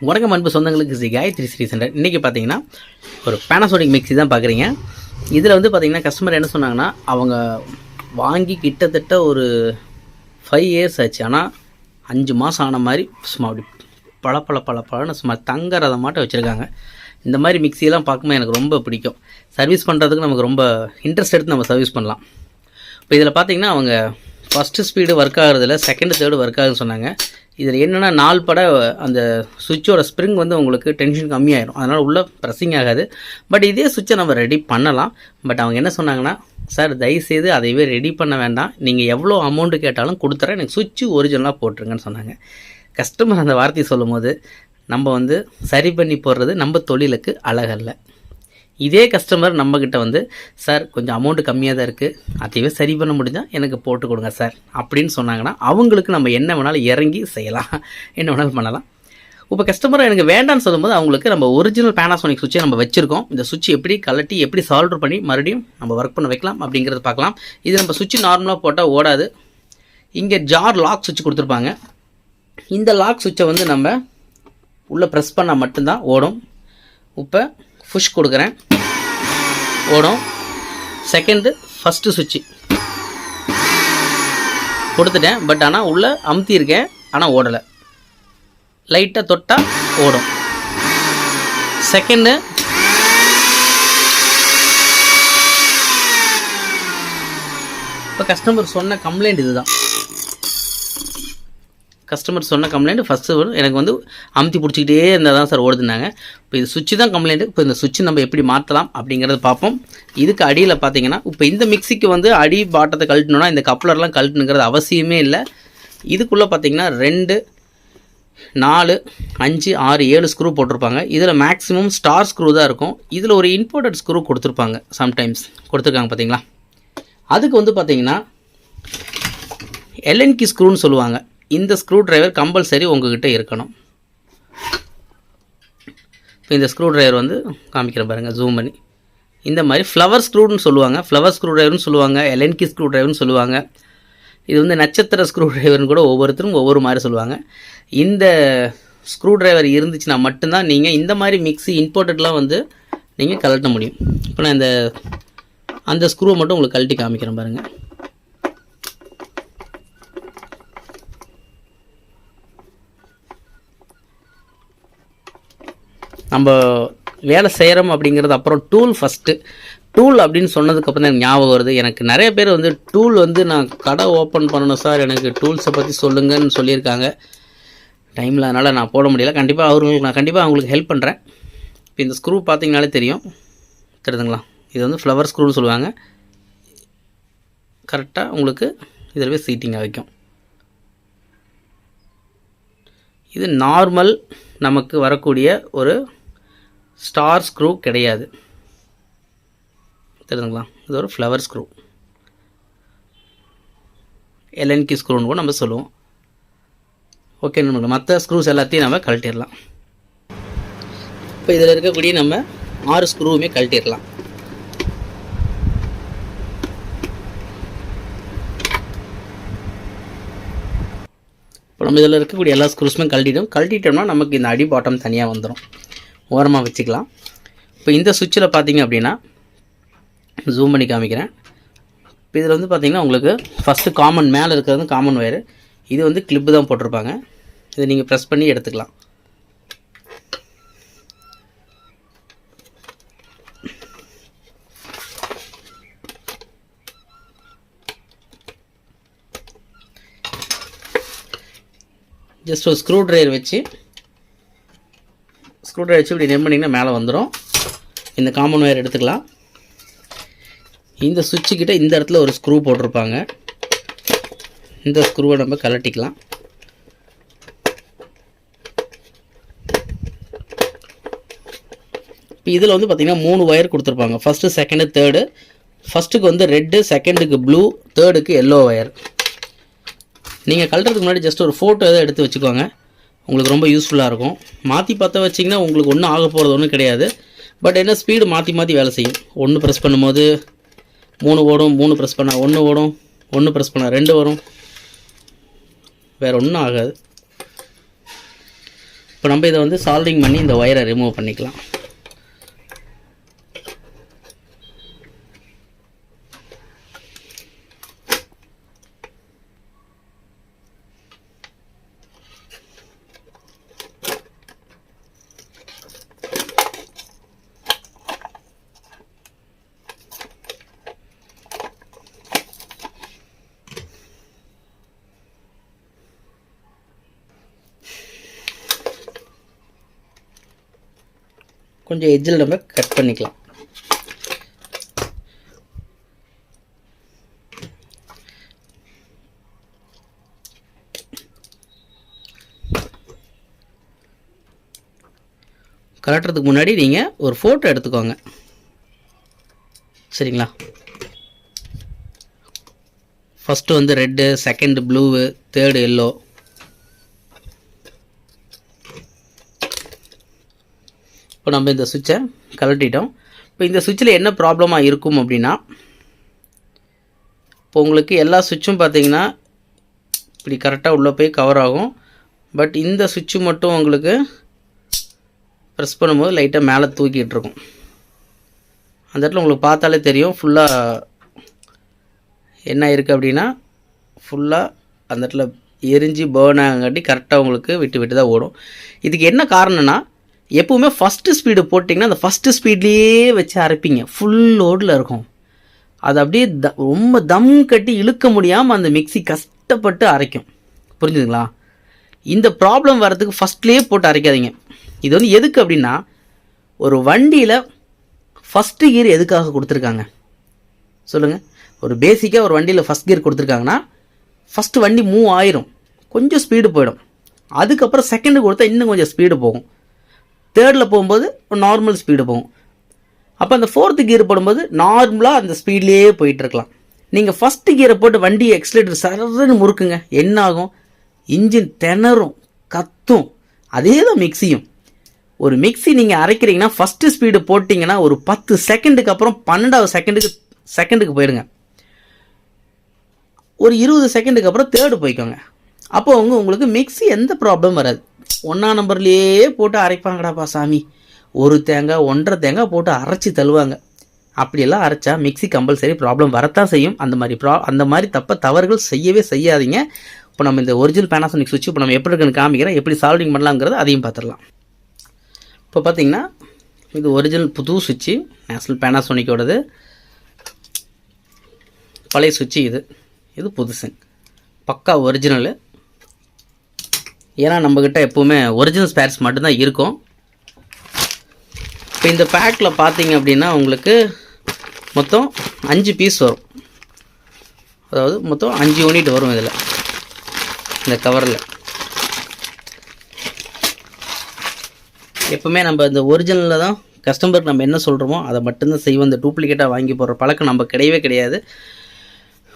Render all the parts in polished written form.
வணக்கம் அன்பு சொந்தங்களுக்கு காயத்ரி ஸ்ரீ சென்டர். இன்றைக்கி பார்த்தீங்கன்னா ஒரு பேனாசோனிக் மிக்ஸி தான் பார்க்குறீங்க. இதில் வந்து பார்த்திங்கன்னா கஸ்டமர் என்ன சொன்னாங்கன்னா, அவங்க வாங்கி கிட்டத்தட்ட ஒரு 5 இயர்ஸ் ஆச்சு. ஆனால் 5 மாதம் ஆன மாதிரி சும்மா அப்படி பழன்னு சும்மா தங்கறதை மாட்ட வச்சுருக்காங்க. இந்த மாதிரி மிக்ஸியெல்லாம் பார்க்கும்போது எனக்கு ரொம்ப பிடிக்கும். சர்வீஸ் பண்ணுறதுக்கு நமக்கு ரொம்ப இன்ட்ரெஸ்ட் எடுத்து நம்ம சர்வீஸ் பண்ணலாம். இப்போ இதில் பார்த்திங்கன்னா அவங்க ஃபஸ்ட்டு ஸ்பீடு ஒர்க் ஆகிறதுல செகண்டு தேர்டு ஒர்க் ஆகுதுன்னு சொன்னாங்க. இதில் என்னென்னா 4 பட அந்த சுவிட்சோட ஸ்ப்ரிங் வந்து உங்களுக்கு டென்ஷன் கம்மியாயிடும், அதனால் உள்ளே ப்ரெஸ்ஸிங் ஆகாது. பட் இதே சுவிட்சை நம்ம ரெடி பண்ணலாம். பட் அவங்க என்ன சொன்னாங்கன்னா, சார் தயவுசெய்து அதையவே ரெடி பண்ண வேண்டாம், நீங்கள் எவ்வளோ அமௌண்ட்டு கேட்டாலும் கொடுத்துறேன், எனக்கு சுவிட்சு ஒரிஜினலாக போட்டுருங்கன்னு சொன்னாங்க. கஸ்டமர் அந்த வார்த்தையை சொல்லும் போது நம்ம வந்து சரி பண்ணி போடுறது நம்ம தொழிலுக்கு அழகல்ல. இதே கஸ்டமர் நம்மக்கிட்ட வந்து, சார் கொஞ்சம் அமௌண்ட்டு கம்மியாக தான் இருக்குது, அதையவே சரி பண்ண முடிஞ்சால் எனக்கு போட்டு கொடுங்க சார் அப்படின்னு சொன்னாங்கன்னா, அவங்களுக்கு நம்ம என்ன வேணாலும் இறங்கி செய்யலாம், என்ன வேணாலும் பண்ணலாம். இப்போ கஸ்டமர் எனக்கு வேண்டான்னு சொல்லும்போது அவங்களுக்கு நம்ம ஒரிஜினல் பேனாசோனிக் சுவிட்சை நம்ம வச்சுருக்கோம். இந்த சுவிட்ச் எப்படி கலட்டி எப்படி சால்டர் பண்ணி மறுபடியும் நம்ம ஒர்க் பண்ண வைக்கலாம் அப்படிங்கிறத பார்க்கலாம். இது நம்ம சுவிட்ச் நார்மலாக போட்டால் ஓடாது. இங்கே ஜார் லாக் சுவிட்ச் கொடுத்துருப்பாங்க. இந்த லாக் சுவிட்சை வந்து நம்ம உள்ளே ப்ரெஸ் பண்ணால் மட்டும்தான் ஓடும். இப்போ புஷ் கொடுக்குறேன், ஓடும். செகண்டு ஃபஸ்ட்டு சுவிட்சு கொடுத்துட்டேன். பட் ஆனால் உள்ளே அமுத்தியிருக்கேன், ஆனால் ஓடலை. லைட்டாக தொட்டால் ஓடும். செகண்டு இப்போ கஸ்டமர் சொன்ன கம்ப்ளைண்ட் இதுதான். கஸ்டமர் சொன்ன கம்ப்ளைண்ட் ஃபஸ்ட்டு எனக்கு வந்து அமுத்தி பிடிச்சிக்கிட்டே இருந்தால் தான் சார் ஓடுதுனாங்க. இப்போ இது சுவிட்சு தான் கம்ப்ளைண்ட்டு. இப்போ இந்த சுவிட்சு நம்ம எப்படி மாற்றலாம் அப்படிங்கிறத பார்ப்போம். இதுக்கு அடியில் பார்த்தீங்கன்னா, இப்போ இந்த மிக்ஸிக்கு வந்து அடி பாட்டத்தை கழட்டணுன்னா இந்த கப்ளர்லாம் கழட்டணுங்கிறது அவசியமே இல்லை. இதுக்குள்ளே பார்த்தீங்கன்னா 2, 4, 5, 6, 7 ஸ்க்ரூ போட்டிருப்பாங்க. இதில் மேக்ஸிமம் ஸ்டார் ஸ்க்ரூ தான் இருக்கும். இதில் ஒரு இம்போர்ட்டட் ஸ்க்ரூ கொடுத்துருப்பாங்க, சம்டைம்ஸ் கொடுத்துருக்காங்க பார்த்தீங்களா. அதுக்கு வந்து பார்த்தீங்கன்னா எல்என்கி ஸ்க்ரூன்னு சொல்லுவாங்க. இந்த ஸ்க்ரூ டிரைவர் கம்பல்சரி உங்ககிட்ட இருக்கணும். இப்போ இந்த ஸ்க்ரூ டிரைவர் வந்து காமிக்கிறேன் பாருங்கள், ஜூம் பண்ணி. இந்த மாதிரி ஃப்ளவர் ஸ்க்ரூன்னு சொல்லுவாங்க, ஃப்ளவர் ஸ்க்ரூ டிரைவர்னு சொல்லுவாங்க, எல்என்கி ஸ்க்ரூ டிரைவர்னு சொல்லுவாங்க. இது வந்து நட்சத்திர ஸ்க்ரூ டிரைவர்னு கூட ஒவ்வொருத்தரும் ஒவ்வொரு மாதிரி சொல்லுவாங்க. இந்த ஸ்க்ரூ டிரைவர் இருந்துச்சுன்னா மட்டும்தான் நீங்கள் இந்த மாதிரி மிக்ஸி இம்போர்ட்டட்லாம் வந்து நீங்கள் கழட்ட முடியும். இப்போ நான் அந்த ஸ்க்ரூவை மட்டும் உங்களுக்கு கழட்டி காமிக்கிறேன் பாருங்கள். நம்ம வேலை செய்கிறோம் அப்படிங்கிறது அப்புறம் டூல் ஃபஸ்ட்டு. டூல் அப்படின்னு சொன்னதுக்கப்புறம் தான் எனக்கு ஞாபகம் வருது. எனக்கு நிறைய பேர் வந்து டூல் வந்து நான் கடை ஓப்பன் பண்ணணும் சார், எனக்கு டூல்ஸை பற்றி சொல்லுங்கன்னு சொல்லியிருக்காங்க. டைமில் அதனால் நான் போட முடியல. நான் கண்டிப்பாக அவங்களுக்கு ஹெல்ப் பண்ணுறேன். இப்போ இந்த ஸ்க்ரூ பார்த்தீங்கனாலே தெரியுதுங்களா, இது வந்து ஃப்ளவர் ஸ்க்ரூன்னு சொல்லுவாங்க. கரெக்டாக உங்களுக்கு இதில் போய் சீட்டிங்காக வைக்கும். இது நார்மல் நமக்கு வரக்கூடிய ஒரு ஸ்டார் ஸ்க்ரூ கிடையாது, தெரியுதுங்களா. இது ஒரு ஃப்ளவர் ஸ்க்ரூ, எல்என்கி ஸ்க்ரூன்னு கூட நம்ம சொல்லுவோம். ஓகே, நமக்கு மற்ற ஸ்க்ரூஸ் எல்லாத்தையும் நம்ம கழட்டிடலாம். இப்போ இதில் இருக்கக்கூடிய நம்ம 6 ஸ்க்ரூவுமே கழட்டிடலாம். இப்போ நம்ம இதில் இருக்கக்கூடிய எல்லா ஸ்க்ரூஸுமே கழட்டிட்டோம்னா நமக்கு இந்த அடி பாட்டம் தனியாக வந்துடும், ஓரமாக வச்சுக்கலாம். இப்போ இந்த சுவிட்சில் பார்த்தீங்க அப்படின்னா, ஜூம் பண்ணி காமிக்கிறேன். இப்போ இதில் வந்து பார்த்திங்கன்னா உங்களுக்கு ஃபஸ்ட்டு காமன் மேலே இருக்கிறது காமன் ஒயரு. இது வந்து கிளிப்பு தான் போட்டிருப்பாங்க. இதை நீங்கள் ப்ரெஸ் பண்ணி எடுத்துக்கலாம். ஜஸ்ட் ஒரு ஸ்க்ரூ ட்ரைவர் வச்சு இப்படி நெம் பண்ணிங்கன்னா மேலே வந்துடும். இந்த காமன் ஒயர் எடுத்துக்கலாம். இந்த சுவிட்சுக்கிட்ட இந்த இடத்துல ஒரு ஸ்க்ரூ போட்டிருப்பாங்க. இந்த ஸ்க்ரூவை நம்ம கழட்டிக்கலாம். இப்போ இதில் வந்து பார்த்திங்கன்னா 3 ஒயர் கொடுத்துருப்பாங்க. First, second, third. ஃபஸ்ட்டுக்கு வந்து ரெட்டு, செகண்டுக்கு ப்ளூ, தேர்டுக்கு எல்லோ ஒயர். நீங்கள் கழட்டுறதுக்கு முன்னாடி ஜஸ்ட் ஒரு ஃபோட்டோ எதாவது எடுத்து வச்சுக்கோங்க, உங்களுக்கு ரொம்ப யூஸ்ஃபுல்லாக இருக்கும். மாற்றி பார்த்து வச்சிங்கன்னா உங்களுக்கு ஒன்றும் ஆக போகிறது ஒன்றும் கிடையாது. பட் என்ன, ஸ்பீடு மாற்றி வேலை செய்யும். 1 ப்ரெஸ் பண்ணும்போது 3 ஓடும், 3 ப்ரெஸ் பண்ணால் 1 ஓடும், 1 ப்ரெஸ் பண்ணால் 2 வரும், வேறு ஒன்றும் ஆகாது. இப்போ நம்ம இதை வந்து சால்டிங் பண்ணி இந்த ஒயரை ரிமூவ் பண்ணிக்கலாம். கொஞ்சம் எட்ஜில் நம்ம கட் பண்ணிக்கலாம். கலட்டுறதுக்கு முன்னாடி நீங்கள் ஒரு ஃபோட்டோ எடுத்துக்கோங்க, சரிங்களா? ஃபஸ்ட்டு வந்து red, second blue, third yellow. இப்போ நம்ம இந்த சுவிட்சை கழட்டிட்டோம். இப்போ இந்த சுவிட்சில் என்ன ப்ராப்ளமாக இருக்கும் அப்படின்னா, இப்போ உங்களுக்கு எல்லா சுவிட்சும் பார்த்தீங்கன்னா இப்படி கரெக்டாக உள்ளே போய் கவர் ஆகும். பட் இந்த சுவிட்சு மட்டும் உங்களுக்கு ப்ரெஸ் பண்ணும்போது லைட்டாக மேலே தூக்கிட்டு இருக்கும். அந்த இடத்துல உங்களுக்கு பார்த்தாலே தெரியும் ஃபுல்லாக என்ன இருக்குது அப்படின்னா, ஃபுல்லாக அந்த இடத்துல எரிஞ்சு பேர்ன் ஆகாட்டி கரெக்டாக உங்களுக்கு விட்டு விட்டு தான் ஓடும். இதுக்கு என்ன காரணம்னா, எப்போவுமே ஃபஸ்ட்டு ஸ்பீடு போட்டிங்கன்னா அந்த ஃபஸ்ட்டு ஸ்பீட்லேயே வச்சு அரைப்பீங்க, ஃபுல் லோடில் இருக்கும். அது அப்படியே ரொம்ப தம் கட்டி இழுக்க முடியாமல் அந்த மிக்ஸி கஷ்டப்பட்டு அரைக்கும். புரிஞ்சுதுங்களா? இந்த ப்ராப்ளம் வர்றதுக்கு ஃபஸ்ட்லேயே போட்டு அரைக்காதீங்க. இது வந்து எதுக்கு அப்படின்னா, ஒரு வண்டியில் ஃபஸ்ட்டு கியர் எதுக்காக கொடுத்துருக்காங்க சொல்லுங்கள்? ஒரு பேசிக்காக ஒரு வண்டியில் ஃபஸ்ட் கியர் கொடுத்துருக்காங்கன்னா, ஃபஸ்ட்டு வண்டி மூவ் ஆயிரும், கொஞ்சம் ஸ்பீடு போயிடும். அதுக்கப்புறம் செகண்டு கொடுத்தா இன்னும் கொஞ்சம் ஸ்பீடு போகும். தேர்டில் போகும்போது நார்மல் ஸ்பீடு போகும். அப்போ அந்த ஃபோர்த்து கியர் போடும்போது நார்மலாக அந்த ஸ்பீட்லேயே போயிட்டுருக்கலாம். நீங்கள் ஃபஸ்ட்டு கியரை போட்டு வண்டியை எக்ஸலேட்டர் சரன்னு முறுக்குங்க, என்ன ஆகும்? இன்ஜின் திணறும், கத்தும். அதே தான் மிக்சியும். ஒரு மிக்சி நீங்கள் அரைக்கிறீங்கன்னா ஃபஸ்ட்டு ஸ்பீடு போட்டிங்கன்னா ஒரு 10 செகண்டுக்கு அப்புறம் 12வது செகண்டுக்கு போயிடுங்க. ஒரு 20 செகண்டுக்கு அப்புறம் தேர்டு போய்க்கோங்க. அப்போ உங்களுக்கு மிக்சி எந்த ப்ராப்ளம் வராது. 1ஆம் நம்பர்லேயே போட்டு அரைப்பாங்கடாப்பா சாமி, ஒரு தேங்காய் 1.5 தேங்காய் போட்டு அரைச்சி தள்ளுவாங்க. அப்படியெல்லாம் அரைச்சா மிக்சி கம்பல்சரி ப்ராப்ளம் வரத்தான் செய்யும். அந்த மாதிரி தவறுகள் செய்யவே செய்யாதீங்க. இப்போ நம்ம இந்த ஒரிஜினல் பேனாசோனிக் சுவிட்ச் இப்போ நம்ம எப்படி இருக்குன்னு காமிக்கிறேன், எப்படி சால்விங் பண்ணலாங்கிறத அதையும் பார்த்துடலாம். இப்போ பார்த்தீங்கன்னா இது ஒரிஜினல் புது சுவிட்சு, நேஷ்னல் பேனாசோனிக்கோடது. பழைய சுவிட்சு இது புதுசு, பக்கா ஒரிஜினலு. ஏன்னா நம்மக்கிட்ட எப்போவுமே ஒரிஜினல் ஸ்பேர்ஸ் மட்டும்தான் இருக்கும். இப்போ இந்த பேக்கில் பார்த்தீங்க அப்படின்னா உங்களுக்கு மொத்தம் 5 பீஸ் வரும். அதாவது மொத்தம் 5 யூனிட் வரும் இதில், இந்த கவரில். எப்போவுமே நம்ம இந்த ஒரிஜினலில் தான் கஸ்டமருக்கு நம்ம என்ன சொல்கிறோமோ அதை மட்டும்தான் செய்வோம். இந்த டூப்ளிகேட்டாக வாங்கி போடுற பழக்கம் நம்ம கிடையவே கிடையாது.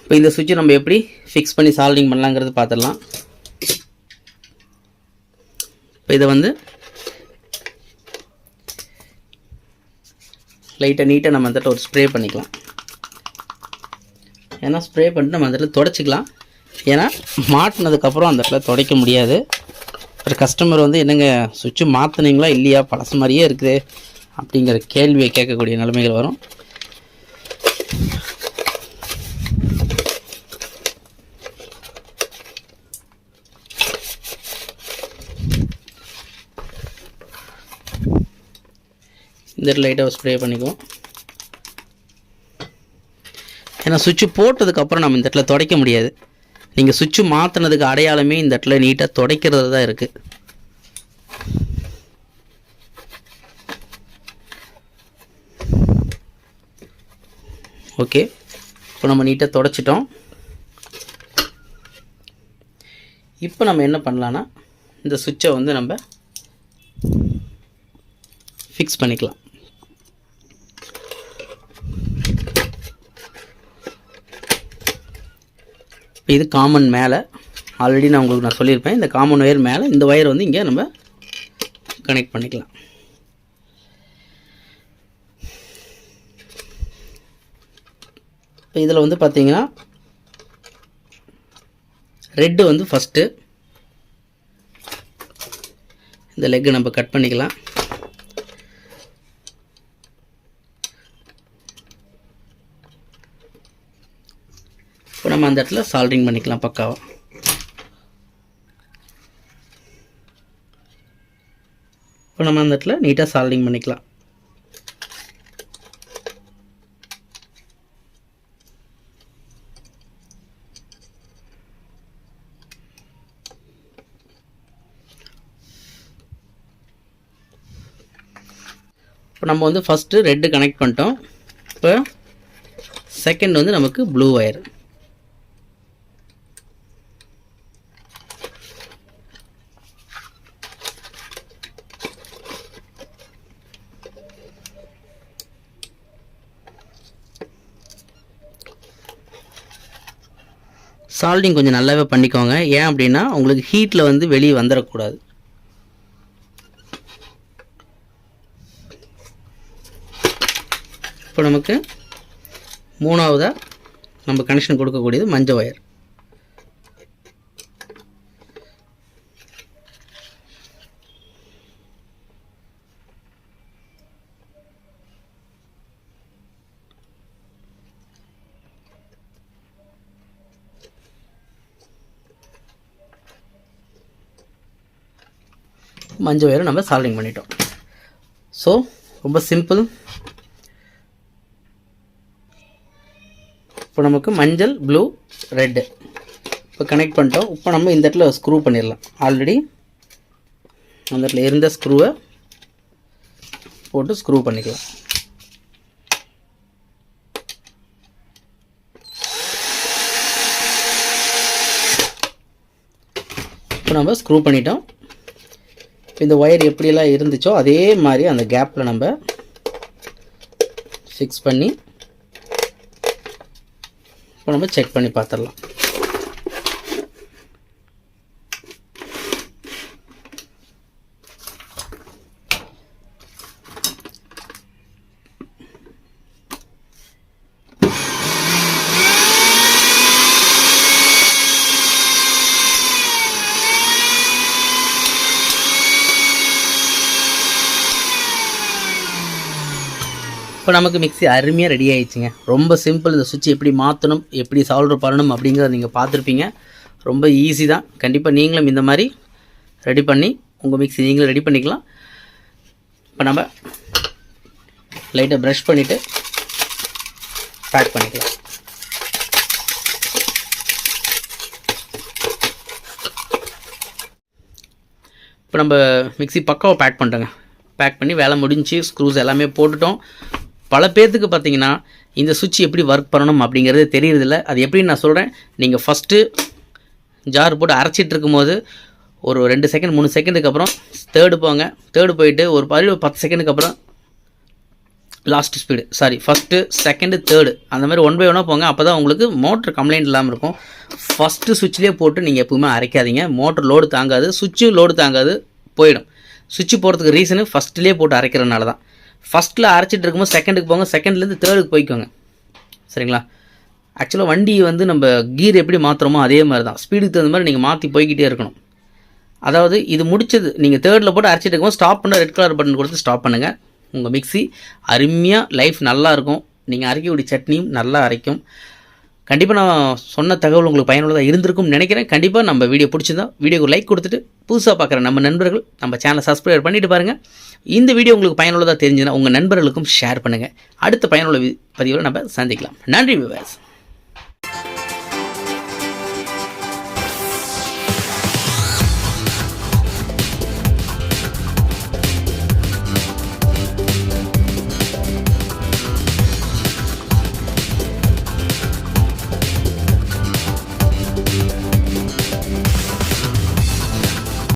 இப்போ இந்த சுவிட்சை நம்ம எப்படி ஃபிக்ஸ் பண்ணி சால்விங் பண்ணலாங்கிறது பார்த்துடலாம். இப்போ இதை வந்து லைட்டாக நீட்டாக நம்ம வந்துட்டு ஒரு ஸ்ப்ரே பண்ணிக்கலாம். ஏன்னா ஸ்ப்ரே பண்ணிட்டு நம்ம அந்த இடத்துல துடைச்சிக்கலாம். ஏன்னா மாட்டினதுக்கப்புறம் அந்த இடத்துல துடைக்க முடியாது. ஒரு கஸ்டமர் வந்து என்னங்க சுவிட்சு மாற்றினீங்களா இல்லையா, பழசு மாதிரியே இருக்குது அப்படிங்கிற கேள்வியை கேட்கக்கூடிய நிலைமைகள் வரும். இந்த லைட்டாக ஸ்ப்ரே பண்ணிக்குவோம். ஏன்னா சுவிட்சு போட்டதுக்கப்புறம் நம்ம இந்த இடத்துல துடைக்க முடியாது. நீங்கள் சுவிட்சு மாற்றினதுக்கு அடையாளமே இந்த இடத்துல நீட்டாக துடைக்கிறது தான் இருக்குது. ஓகே, இப்போ நம்ம நீட்டாக துடைச்சிட்டோம். இப்போ நம்ம என்ன பண்ணலான்னா, இந்த சுவிட்சை வந்து நம்ம ஃபிக்ஸ் பண்ணிக்கலாம். இது காமன் மேலே ஆல்ரெடி நான் சொல்லியிருப்பேன். இந்த காமன் ஒயர் மேலே இந்த ஒயர் வந்து இங்கே நம்ம கனெக்ட் பண்ணிக்கலாம். இப்போ இதில் வந்து பார்த்தீங்கன்னா ரெட்டு வந்து ஃபஸ்ட்டு, இந்த லெக்கை நம்ம கட் பண்ணிக்கலாம். இப்போ நம்ம அந்த இடத்துல சால்ட்ரிங் பண்ணிக்கலாம் பக்காவாக. இப்போ நம்ம அந்த இடத்துல நீட்டாக சால்ட்ரிங் பண்ணிக்கலாம். இப்போ நம்ம வந்து ஃபஸ்ட்டு ரெட்டு கனெக்ட் பண்ணிட்டோம். இப்போ செகண்ட் வந்து நமக்கு ப்ளூ ஒயர். சால்டிங் கொஞ்சம் நல்லாவே பண்ணிக்கோங்க. ஏன் அப்படின்னா உங்களுக்கு ஹீட்டில் வந்து வெளியே வந்துடக்கூடாது. இப்போ நமக்கு மூணாவதாக நம்ம கனெக்ஷன் கொடுக்கக்கூடியது மஞ்சள் ஒயர். மஞ்சள் ஒயரை நம்ம சால்டிங் பண்ணிட்டோம். ஸோ ரொம்ப சிம்பிள். இப்போ நமக்கு மஞ்சள், ப்ளூ, ரெட்டு இப்போ கனெக்ட் பண்ணிட்டோம். இப்போ நம்ம இந்த இடத்துல ஸ்க்ரூ பண்ணிடலாம். ஆல்ரெடி அந்த இடத்துல இருந்த ஸ்க்ரூவை போட்டு ஸ்க்ரூ பண்ணிக்கலாம். இப்போ நம்ம ஸ்க்ரூ பண்ணிட்டோம். இந்த ஒயர் எப்படியெல்லாம் இருந்துச்சோ அதே மாதிரி அந்த கேப்பில் நம்ம ஃபிக்ஸ் பண்ணி இப்போ நம்ம செக் பண்ணி பார்த்துடலாம். இப்போ நமக்கு மிக்ஸி அருமையாக ரெடி ஆகிடுச்சுங்க. ரொம்ப சிம்பிள். இந்த சுவிட்ச் எப்படி மாற்றணும், எப்படி சால்டர் பண்ணணும் அப்படிங்கிறத நீங்கள் பார்த்துருப்பீங்க. ரொம்ப ஈஸி தான். கண்டிப்பாக நீங்களும் இந்த மாதிரி ரெடி பண்ணி உங்கள் மிக்ஸி நீங்களும் ரெடி பண்ணிக்கலாம். இப்போ நம்ம லைட்டாக ப்ரஷ் பண்ணிவிட்டு பேக் பண்ணிக்கலாம். இப்போ நம்ம மிக்ஸி பக்காவாக பேக் பண்ணிட்டோங்க. பேக் பண்ணி வேலை முடிஞ்சு ஸ்க்ரூஸ் எல்லாமே போட்டுட்டோம். பல பேர்த்துக்கு பார்த்தீங்கன்னா இந்த சுவிட்ச் எப்படி ஒர்க் பண்ணணும் அப்படிங்கிறது தெரியறதில்ல. அது எப்படின்னு நான் சொல்கிறேன். நீங்கள் ஃபஸ்ட்டு ஜார் போட்டு அரைச்சிட்டு இருக்கும்போது ஒரு 2 செகண்ட் 3 செகண்டுக்கு அப்புறம் தேர்டு போங்க. தேர்டு போயிட்டு ஒரு 10 செகண்டுக்கு அப்புறம் last speed first second third அந்த மாதிரி 1 by 1 போங்க. அப்போ தான் உங்களுக்கு மோட்ரு கம்ப்ளைண்ட் இல்லாமல் இருக்கும். ஃபஸ்ட்டு சுவிட்ச்லேயே போட்டு நீங்கள் எப்பவுமே அரைக்காதீங்க. மோட்ரு லோடு தாங்காது, சுவிட்சும் லோடு தாங்காது, போயிடும். சுவிட்ச் போகிறதுக்கு ரீசனு ஃபஸ்ட்லேயே போட்டு அரைக்கிறனால தான். ஃபஸ்ட்டில் அரைச்சிட்டு இருக்கும்போது செகண்டுக்கு போங்க, செகண்ட்லேருந்து தேர்டுக்கு போய்க்கோங்க. சரிங்களா? ஆக்சுவலாக வண்டி வந்து நம்ம கீர் எப்படி மாற்றுறோமோ அதே மாதிரி தான். ஸ்பீடுக்கு தகுந்த மாதிரி நீங்கள் மாற்றி போய்கிட்டே இருக்கணும். அதாவது இது முடிச்சது நீங்கள் தேர்டில் போட்டு அரைச்சிட்டு இருக்கும்போது ஸ்டாப் பண்ண ரெட் கலர் பட்டன் கொடுத்து ஸ்டாப் பண்ணுங்கள். உங்கள் மிக்ஸி அருமையாக லைஃப் நல்லாயிருக்கும். நீங்கள் அரைக்கக்கூடிய சட்னியும் நல்லா அரைக்கும். கண்டிப்பாக நான் சொன்ன தகவல் உங்களுக்கு பயனுள்ளதாக இருந்திருக்கும்னு நினைக்கிறேன். கண்டிப்பாக நம்ம வீடியோ பிடிச்சிருந்தா வீடியோக்கு லைக் கொடுத்துட்டு புதுசாக பார்க்குற நம்ம நண்பர்கள் நம்ம சேனலை சப்ஸ்கிரைப் பண்ணிவிட்டு பாருங்கள். இந்த வீடியோ உங்களுக்கு பயனுள்ளதாக தெரிஞ்சுன்னா உங்கள் நண்பர்களுக்கும் ஷேர் பண்ணுங்கள். அடுத்த பயனுள்ள பதிவில் நம்ம சந்திக்கலாம். நன்றி வியூவர்ஸ்.